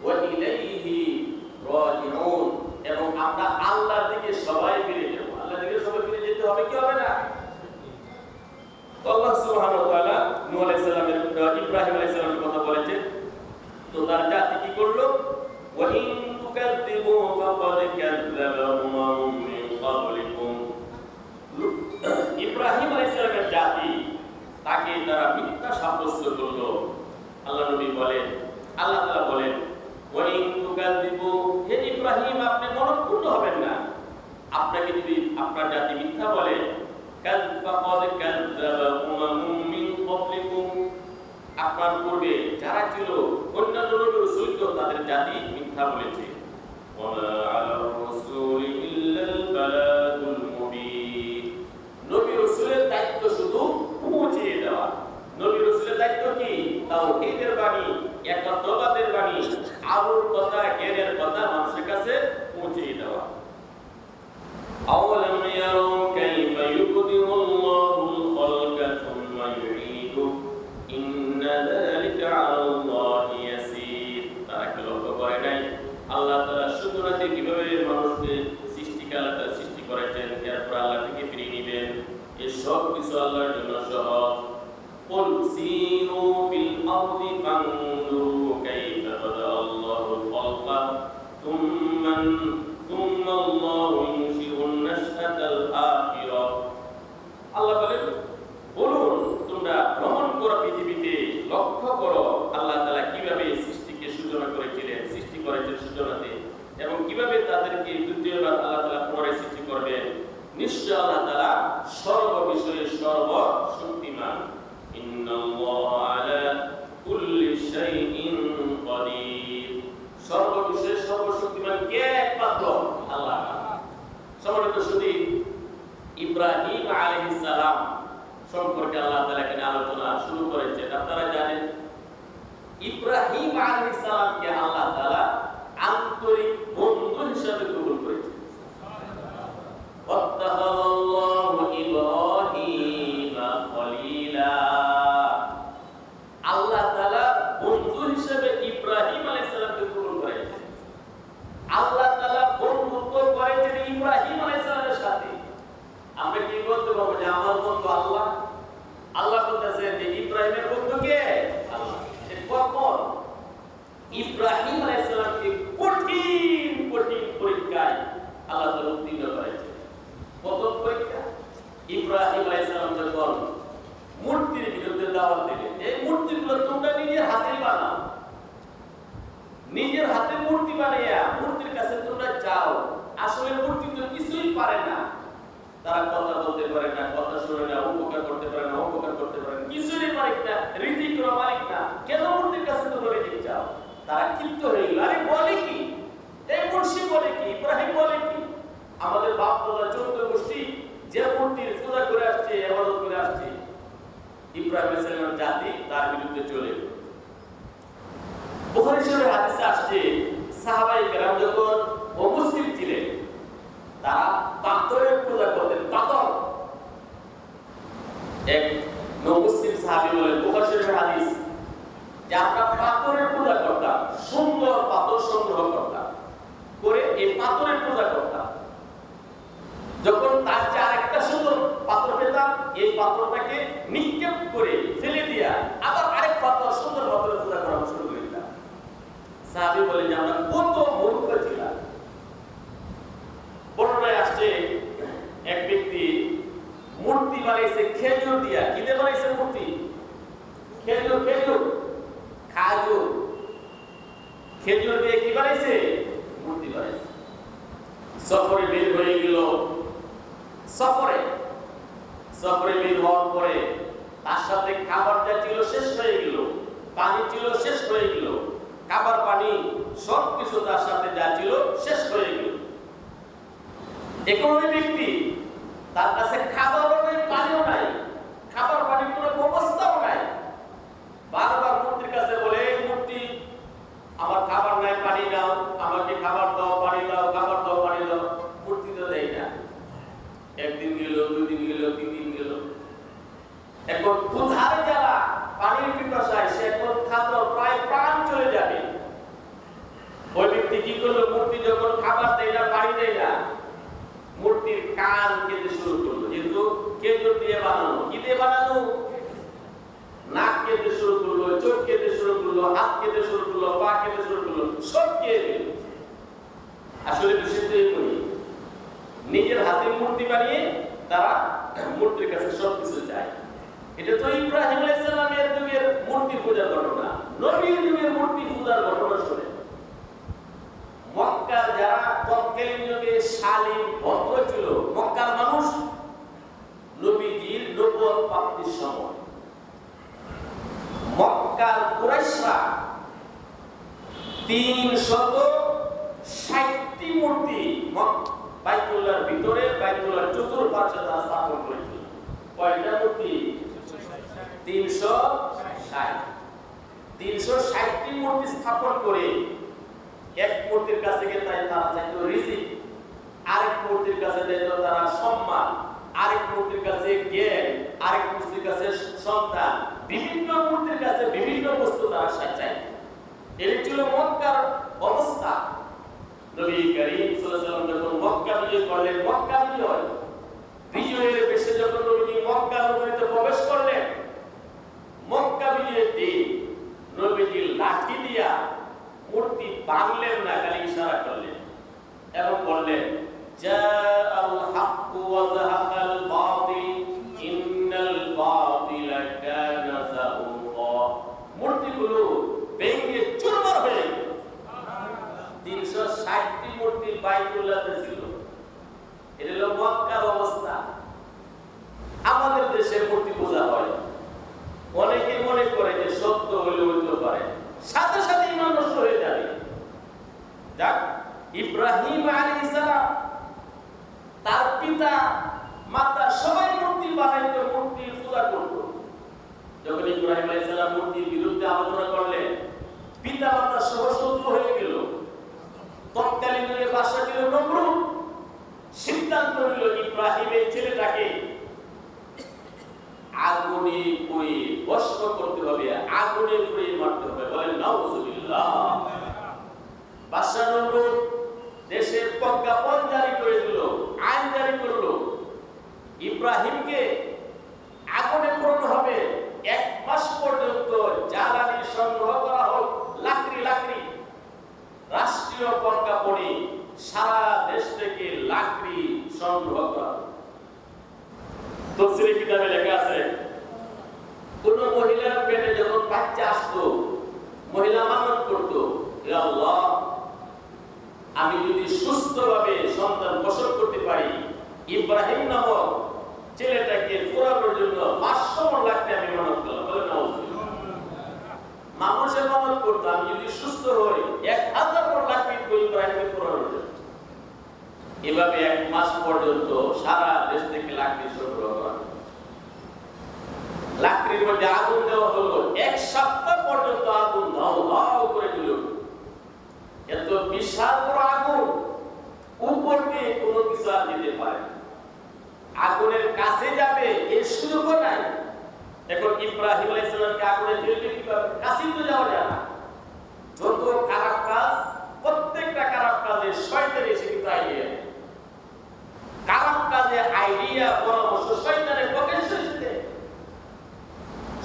ওয়া ইলাইহি রাজিউন এবং আমরা আল্লাহর দিকে সবাই ফিরে যাব। আল্লাহর দিকে সবাই ফিরে যেতে হবে কি হবে না? তো আল্লাহ সুবহানাহু ওয়া তাআলা নূহ আলাইহিস সালামের ইব্রাহিম আলাইহিস সালামের কথা বলেছেন। তো তার জাতি কি করলো? ওয়া ইন তুকাযযিবু ফাকাদ কাযযাবা উমামুম মিন ক্বাবলিকুম। ইব্রাহিম আলাইহিস সালামের জাতি তাকে তারা মিথ্যা সাব্যস্ত করলো। আল্লাহ নবী বলেন, আল্লাহ তাআলা বলেন ওয়া ইন তুকাযযিবু, হে ইব্রাহিম আপনি মনঃক্ষুণ্ণ হবেন না। আপনাকে যদি আপনার জাতি মিথ্যা বলে ফাকাদ কাযযাবা উমামুম মিন ক্বাবলিকুম, আপনার পূর্বে যারা ছিল অন্যান্য নবী রাসূলকে তাদের জাতি মিথ্যা বলেছে। ওয়া মা আলার রাসূলি ইল্লাল বালাগুল মুবিন। নবী রাসূলের দায়িত্ব শুধু পৌঁছে দেওয়া। নবী রাসূলের দায়িত্ব কি? তাওহীদের বাণী, একাত্মবাদের বাণী, আলোর কথা, জ্ঞানের কথা মানুষের কাছে পৌঁছে দেওয়া। আওয়ালাম ইয়ারু কাইফা ইউবদিউল্লাহুল খালকা সুম্মা ইউঈদু ইন্না যালিকা আলাল্লাহি ইয়াসীর। তারা কি লক্ষ্য করে নাই আল্লাহ তাআলা শুধুমাত্র কিভাবে মানুষকে সৃষ্টি করেছেন, এরপর আল্লাহ থেকে ফিরিয়ে নেবেন, এই সব কিছু আল্লাহর জন্য সহজ। কুল সিরু ফিল আরদি ফানজুরু কাইফা বাদাআল্লাহুল খালকা সুম্মা আল্লাহু ইনশিউন নাশআতাল আখিরাহ। আল্লাহ বলেন বলুন তোমরা ভ্রমণ করো পৃথিবীতে, লক্ষ্য করো আল্লাহ তাআলা কিভাবে সৃষ্টিকে সূচনা করেছিলেন, সৃষ্টি করেছেন সূচনাতে, এবং কিভাবে তাদেরকে দ্বিতীয়বার আল্লাহ তাআলা পুনরায় সৃষ্টি করবেন। নিশ্চয় আল্লাহ তাআলা সর্ব বিষয়ে সর্বশক্তিমান। ইন্নাল্লাহা আলা কুল্লি শাইইন কাদির। সর্ব বিষয়ে সর্বশক্তিমান কে? একমাত্র আল্লাহ। সম্মানিত সুধী, ইব্রাহিম আলাইহিস সালাম সম্পর্কে আল্লাহ তাআলা এখানে আলোচনা শুরু করেছেন। আপনারা জানেন ইব্রাহিম আলাইহিস সালামকে আল্লাহ তাআলা আন্তরিক বন্ধু হিসেবে কবুল করেছেন। ওয়াত্তাখাযাল্লাহু ইব্রাহিমা খলিলা। আল্লাহ তাআলা বন্ধু হিসেবে ইব্রাহিম আলাইহিস সালামকে কবুল করেছেন। আল্লাহ তাআলা বন্ধুত্ব করেছেন ইব্রাহিম আলাইহিস সালামের সাথে। আমরা কি বলতে পারবো যে আমার বন্ধু আল্লাহ? আল্লাহ বলতেছেন যে ইব্রাহিমের বন্ধু কে? আল্লাহ। কখন? ইব্রাহিম আলাইহিস সালামকে কঠিন কঠিন পরীক্ষায় আল্লাহ তাআলা উত্তীর্ণ করেছেন। প্রথম পরীক্ষা ইব্রাহিম আলাইহিস সালাম যখন মূর্তির বিরুদ্ধে দাওয়াত দিলেন, এই মূর্তিগুলো তোমরা নিজের হাতে বানাও, নিজের হাতে মূর্তি বানাইয়া মূর্তির কাছে তোমরা যাও। আসলে মূর্তি তো কিছুই পারে না, তারা কথা বলতে পারে না, কথা শুনে না, উপকার করতে পারে না, অপকার করতে পারে না, কিছুই মালিক না, রিজিক করা মালিক না, কেন মূর্তির কাছে তোমরা রিজিক চাও? তারা ক্ষিপ্ত হয়ে গেল। আরে বলে কি? এই মুর্শিদ বলে কি? ইব্রাহিম বলে কি? আমাদের বাপ দাদা 14 গোষ্ঠী যে মূর্তির পূজা করে আসছে, ইবাদত করে আসছে, ইব্রাহিম আলাইহিস সালামের জাতি তার বিরুদ্ধে চলে গেল। বুখারী শরীফের হাদিসে আসছে সাহাবায়ে কেরাম যখন অমুসলিম ছিলেন তারা পাথরের পূজা করতেন। পাথর। এক মুসলিম সাহাবী বলেন, বুখারী শরীফের হাদিস, যে আমরা পাথরের পূজা করতাম, সুন্দর পাথর সংগ্রহ করতাম, করে এই পাথরের পূজা করতাম। যখন তার চেয়ে আরেকটা সুন্দর পাথর পেতাম, এই পাথরটাকে নিক্ষেপ করে ফেলে দিয়া আবার আরেক পাথর সুন্দর পাথরে পূজা করা শুরু করে দিলাম। সাহাবী বলেন যে আমরা কত মূর্খ ছিলাম। বর্ণনায় আসছে এক ব্যক্তি মূর্তি বানাইছে খেজুর দিয়া। কি দিয়ে বানাইছে মূর্তি? খেজুর খেজুর দিয়ে কি বানাইছে? মূর্তি বানাইছে। সফরে বের হয়ে গেল। সফরে বের হওয়ার পরে তার সাথে খাবার যা ছিল শেষ হয়ে গেল, পানি ছিল শেষ হয়ে গেল, খাবার পানি সবকিছু তার সাথে যা ছিল শেষ হয়ে গেল। এখন ওই ব্যক্তি তার কাছে খাবারও নাই, পানিও নাই, খাবার পানি কোনো ব্যবস্থাও নাই। বারবার মূর্তির কাছে বলে, মূর্তি আমার খাবার নাই, পানি দাও, আমাকে খাবার দাও, পানি দাও, খাবার দাও, পানি দাও। মূর্তি তো দেয় না। একদিন গেল, 2 দিন গেল, 3 দিন গেল। এখন ক্ষুধার জ্বালা, পানির পিপাসায় সে এখন খাদ্য প্রায় প্রাণ চলে যাবে। ওই ব্যক্তি কি করলো? মূর্তি যখন খাবার দেয় না, পানি দেয় না, মূর্তির কান কেটে শুরু করলো। কিন্তু খেজুর দিয়ে বানানো। কি দিয়ে বানানো? নাক কেটে শুরু করলো, চোখ কেটে শুরু করলো, হাত কেটে শুরু করলো, পা কেটে শুরু করলো, সব কেটে দিল। আসলে বিষয়টা এরকমই। নিজের হাতে মূর্তি বানিয়ে তারা মূর্তির কাছে সবকিছু চায়। এটা তো ইব্রাহিম আলাইহিস সালামের যুগের মূর্তি পূজার ঘটনা। নবীর যুগের মূর্তি পূজার ঘটনা শুনে মক্কার যারা তৎকালীন যুগে শালীন ভদ্র ছিল, মক্কার মানুষ নবীজির নবুয়ত প্রাপ্তির সময় মক্কার কুরাইশরা 360টি মূর্তি বাইতুল্লাহর ভিতরে, বাইতুল্লাহর চতুর্পাশে তারা স্থাপন করেছিল। কয়টা মূর্তি? 360টি মূর্তি স্থাপন করে এক মূর্তির কাছে গিয়ে তারা চাইতো রিজিক, আরেক মূর্তির কাছে চাইতো তারা সম্মান, আরেক মূর্তির কাছে জ্ঞান, আরেক মূর্তির কাছে সন্তান, বিভিন্ন মূর্তির কাছে বিভিন্ন বস্তু তারা চাইতো। এই ছিল মক্কার অবস্থা। নবী করিম সাল্লাল্লাহু আলাইহি ওয়াসাল্লাম যখন মক্কা বিজয় করলেন, মক্কা বিজয়ের বেশে যখন নবী মক্কা নগরীতে প্রবেশ করলেন, মক্কা বিজয়ের দিন নবীজি লাঠি দিয়া মূর্তি ভাঙলেন না, খালি ইশারা করলেন এবং বললেন, জাআল হাক্কু ওয়া যাহাকাল বাতিল ইন্নাল বাতিলা কানা যাহুকা। মূর্তিগুলো ভেঙে চুরমার হয়ে গেল। 360টি মূর্তি বাইতুল্লাহতে ছিল। এটা হলো মক্কার অবস্থা। আমাদের দেশে মূর্তি পূজা হয়, অনেকে মনে করে যে সত্য হলে হইতে পারে, সাথে সাথে ঈমান নষ্ট হয়ে যাবে। যাক, ইব্রাহিম আলাইহিস সালাম তার পিতা মাতা সবাই মূর্তি বানাইতো, মূর্তি পূজা করত। যখন ইব্রাহিম আলাইহিস সালাম মূর্তির বিরুদ্ধে আলোচনা করলেন, পিতা মাতা সহ শত্রু হয়ে গেল। তৎকালীন যুগে বাদশা ছিল নমরুদ। সিদ্ধান্ত নিল ইব্রাহিমের ছেলেটাকে আগুনে পুড়ে ভস্ম করতে হবে, আগুনে পুড়ে মারতে হবে। বলেন নাউজুবিল্লাহ। বাদশা নমরুদ দেশের প্রজ্ঞাপন জারি করে দিল, আইন জারি করলো, ইব্রাহিমকে আগুনে পোড়ানো হবে। 1 মাস পর্যন্ত জ্বালানি সংগ্রহ করা হোক, লাকড়ি। রাষ্ট্রীয় প্রজ্ঞাপনে সারা দেশ থেকে লাকড়ি সংগ্রহ করা। তফসিরে কিতাবে লেখা আছে, কোন মহিলার পেটে যখন বাচ্চা আসতো, মহিলা মানত করত, হে আল্লাহ, আমি যদি সুস্থভাবে সন্তান প্রসব করতে পারি, ইব্রাহিম নামক ছেলেটাকে পোড়ানোর জন্য 500 লাকড়ি আমি মানত করলাম। বলে নাউজুবিল্লাহ। মানুষের মানত করতো, আমি যদি সুস্থ হই 1000 লাকড়ি ইব্রাহিমকে পোড়ানোর জন্য। এভাবে 1 মাস পর্যন্ত সারা দেশ থেকে লাকড়ি সংগ্রহ করা। লাকড়ির মধ্যে আগুন দেওয়া হলো, 1 সপ্তাহ পর্যন্ত আগুন ধাও ধাও করে দিল। এত বিশাল বড় আগুন, উপর দিয়ে কোনো কিছু আর দিতে পারে না। আগুনের কাছে যাবে এর সুযোগও নাই। এখন ইব্রাহিম আলাইহিস সালামকে আগুনে ফেলবে কিভাবে? কাছে তো যাওয়া যায় না। যত খারাপ কাজ, প্রত্যেকটা খারাপ কাজে শয়তান এসে কিন্তু আইডিয়া দেয়। খারাপ কাজে আইডিয়া, পরামর্শ শয়তানের পকেটে এসে দেয়।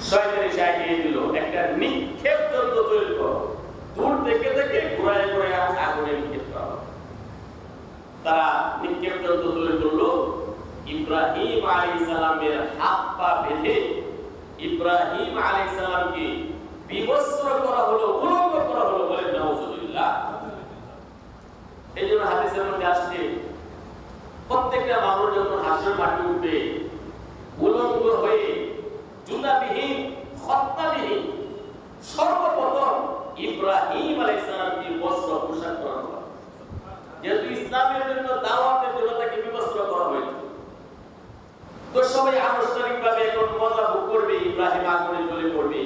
শয়তান এসে আইডিয়া দিল একটা নিক্ষেপ যন্ত্র তৈরি করো, দূর থেকে থেকে ঘুরায় ঘুরায় আগুনে নিক্ষেপ করা। তারা নিক্ষেপ যন্ত্র তৈরি করলো। ইব্রাহিম আলাইহিস সালামের হাত পা বেঁধে ইব্রাহিম আলাইহিস সালামকে বিবস্ত্র করা হলো, উলঙ্গ করা হলো। বলেন নাউজুবিল্লাহ। এই জন্য হাদিসের মধ্যে আসছে প্রত্যেকটা মানুষ যখন হাসর মাটি উঠবে উলঙ্গ হয়ে জুতাবিহীন খত্তাবিহীন, সর্বপ্রথম ইব্রাহিম আলাইহিস সালামকে বস্ত্র পোশাক করা হলো। যেহেতু ইসলামের জন্য দাওয়াতের জন্য তাকে বিবস্ত্র করা হয়েছে, তো সবাই আনুষ্ঠানিকভাবে এখন মজা ভোগ করবে। ইব্রাহিম আগুনে জ্বলে পড়বে।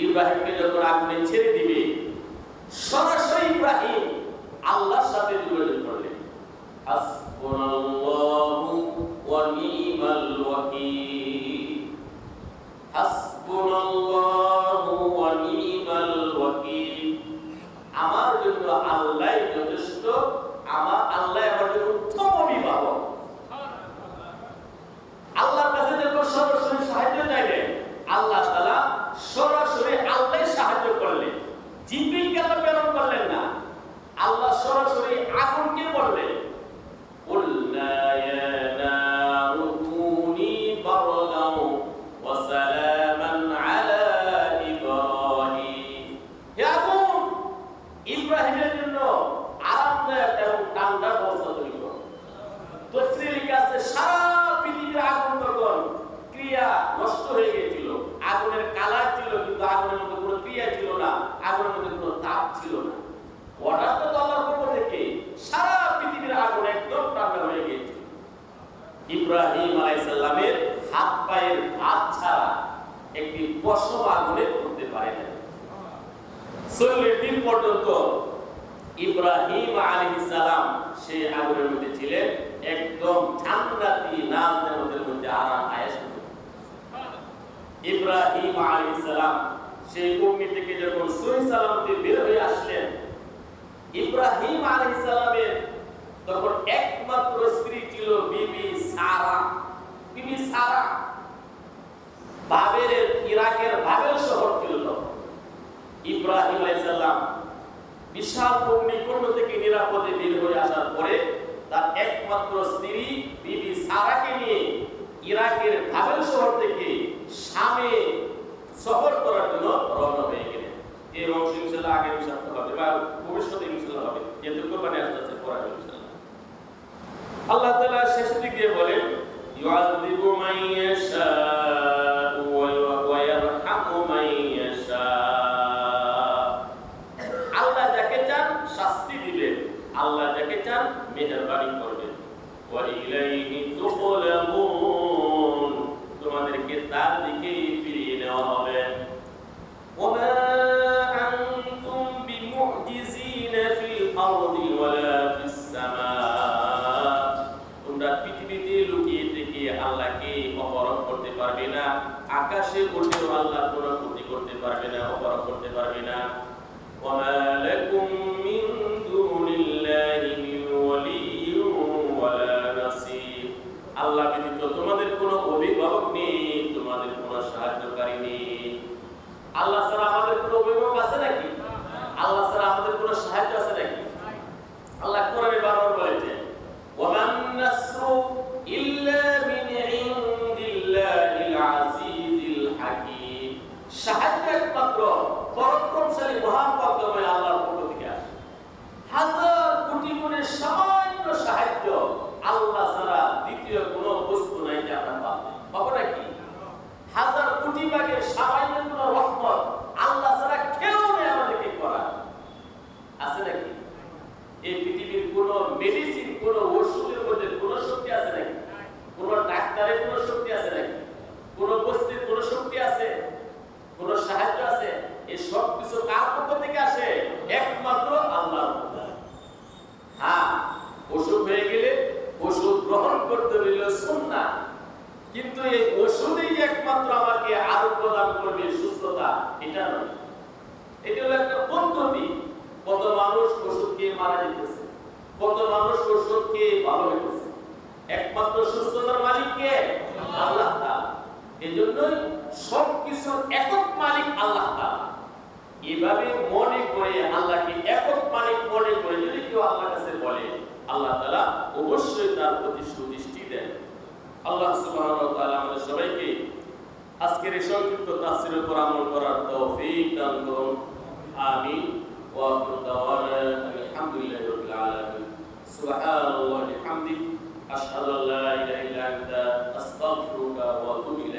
ইব্রাহিমকে যখন আগুনে ছেড়ে দিবে, সরাসরি ইব্রাহিম আল্লাহর সাথে যোগাযোগ করলেন। হাসবুনাল্লাহু ওয়া নি'মাল ওয়াকিল, হাসবুনাল্লাহু ওয়া নি'মাল ওয়াকিল। আমার জন্য আল্লাহই যথেষ্ট, আমার আল্লাহ আমার জন্য উত্তম অভিভাবক। আল্লাহর কাছে যখন সরাসরি সাহায্য চাইলেন, আল্লাহ তাআলা সরাসরি আল্লাহ সাহায্য করলেন। জিবরিলকে আল্লাহ প্রেরণ করলেন না, আল্লাহ সরাসরি আগুনকে বললেন, কুলনা ইয়া নারু কুনি বারদাও ওয়া সালামান আলা ইব্রাহিম। হে আগুন, ইব্রাহিমের জন্য আরামদায়ক এবং ঠান্ডার ব্যবস্থা তৈরি করো। তাফসীরে লেখা আছে সারা পৃথিবীর আগুন তখন ক্রিয়া নষ্ট হয়ে গিয়েছিল। আগুনের কালার ছিল কিন্তু আগুনের মধ্যে কোনো ক্রিয়া ছিল না, আগুনের মধ্যে কোনো তাপ ছিল না। হঠাৎ তো আল্লাহর পক্ষ থেকে সারা পৃথিবীর আগুন একদম ঠান্ডা হয়ে গিয়েছিল। ইব্রাহিম আলাইহিস সালামের হাত পায়ের ভাত ছাড়া একটি পশম আগুনে পড়তে পারে না। 40 দিন পর্যন্ত ইব্রাহিম আলাইহিস সালাম সেই আগুনের মধ্যে ছিলেন, একদম জান্নাতি নাজের মধ্যে আরাম আয়েশ করতেন। ইব্রাহিম আলাইহিস সালাম সেই ভূমি থেকে যখন সহি সালামতে বের হয়ে আসলেন, ইব্রাহিম আলাইহিস সালামের তখন একমাত্র স্ত্রী ছিল বিবি সারা। বিবি সারা বাবেলের, ইরাকের বাবেল শহর ছিল। ইব্রাহিম আলাইহিস সালাম বিশাল অগ্নিকুণ্ড থেকে নিরাপদে বের হয়ে আসার পরে তার একমাত্র স্ত্রী বিবি সারাকে নিয়ে ইরাকের বাবেল শহর থেকে শামে সফর করার জন্য রওনা হয়ে গেলেন। এই অংশ ইনশাআল্লাহ আগে বিশাল হবে বা ভবিষ্যতে ইনশাআল্লাহ হবে, যেহেতু কোরবানি আসতেছে পরে ইনশাআল্লাহ। আল্লাহ তাআলা শেষ দিকে বলেন, ইউআযিবু মান ইয়াশাউ ওয়া ইয়ারহামু মান ইয়াশাউ। আল্লাহ যাকে চান শাস্তি দিবেন, আল্লাহ যাকে চান মেহেরবানি করবেন। ওয়া ইলাইহি তুকলাবুন, তোমাদেরকে তার দিকেই ফিরিয়ে নেওয়া হবে। ওয়া আনতুম বিমুজিজিনা ফিল আরদি ওয়ালা ফিস সামা, তোমরা পৃথিবীতে লুকিয়ে থেকে আল্লাহকে অপরাধ করতে পারবে না, আকাশে উঠেও আল্লাহর কোনো ক্ষতি করতে পারবে না, অপরাধ করতে পারবে না। ওয়া মা লাকুম মিন দুনিল্লাহি মিন ওয়ালিয়্যিন ওয়ালা নাসীর, আল্লাহ ব্যতীত তোমাদের কোনো অভিভাবক নেই, তোমাদের কোনো সাহায্যকারী নেই। আল্লাহ ছাড়া আমাদের কোনো অভিভাবক আছে নাকি? আল্লাহ ছাড়া আমাদের কোনো সাহায্য আছে নাকি? আল্লাহ কোরআনে বারবার বলেছেন, ওয়ামান নাসরু ইল্লা মিন ইনদিল্লাহিল আজিজিল হাকীম, সাহায্য একমাত্র পরাক্রমশালী মহান পরাক্রমশালী আল্লাহর পক্ষ থেকে আসে। হাজার কোটি গুণের সামান্য সাহায্য আল্লাহ ছাড়া দ্বিতীয় কোনো বস্তু নাই যে আমরা পাবো নাকি? হাজার কোটি ভাগের সামান্য কোনো রহমত আল্লাহ ছাড়া কেউ নেই আমাদেরকে করা আছে নাকি? এই পৃথিবীর কোন মেডিসিন, কোন ওষুধের মধ্যে কোন শক্তি আছে নাকি? কোন ডাক্তারের কোন শক্তি আছে নাকি? কোন বস্তির কোন শক্তি আছে? কোন সাহায্য আছে? এই সব কিছু কার পক্ষ থেকে আসে? একমাত্র আল্লাহর পক্ষ। হ্যাঁ, ওষুধ হয়ে গেলে ওষুধ গ্রহণ করতে হইল সুন্নাহ, কিন্তু এই ওষুধই যে একমাত্র আমাকে আরোগ্য দান করবে, সুস্থতা, এটা নয়। এটা হলো একটা পদ্ধতি। কত মানুষ ওষুধ খেয়ে মারা যেতেছে, কত মানুষ ওষুধ খেয়ে ভালো হইতেছে। একমাত্র সুস্থতার মালিক কে? আল্লাহ তাআলা। এজন্যই সবকিছুর একক মালিক আল্লাহ তাআলা। এভাবে মনে করে আল্লাহকে একক মালিক মনে করে যদি কেউ আল্লাহর কাছে বলে, আল্লাহ তাআলা অবশ্যই তার প্রতি সুদৃষ্টি দেন। আল্লাহ সুবহানাহু ওয়া তাআলা আমাদের সবাইকে আজকের এই সংক্ষিপ্ত তাফসীরের উপর আমল করার তৌফিক দান করুন। আমিন। ওয়া আখিরু দাওয়ানা আলহামদুলিল্লাহি রাব্বিল আলামিন। সুবহানাল্লাহি ওয়া বিহামদিহি আশহাদু আল্লা ইলাহা ইল্লা আনতা আস্তাগফিরুকা ওয়া আতুবু ইলাইক।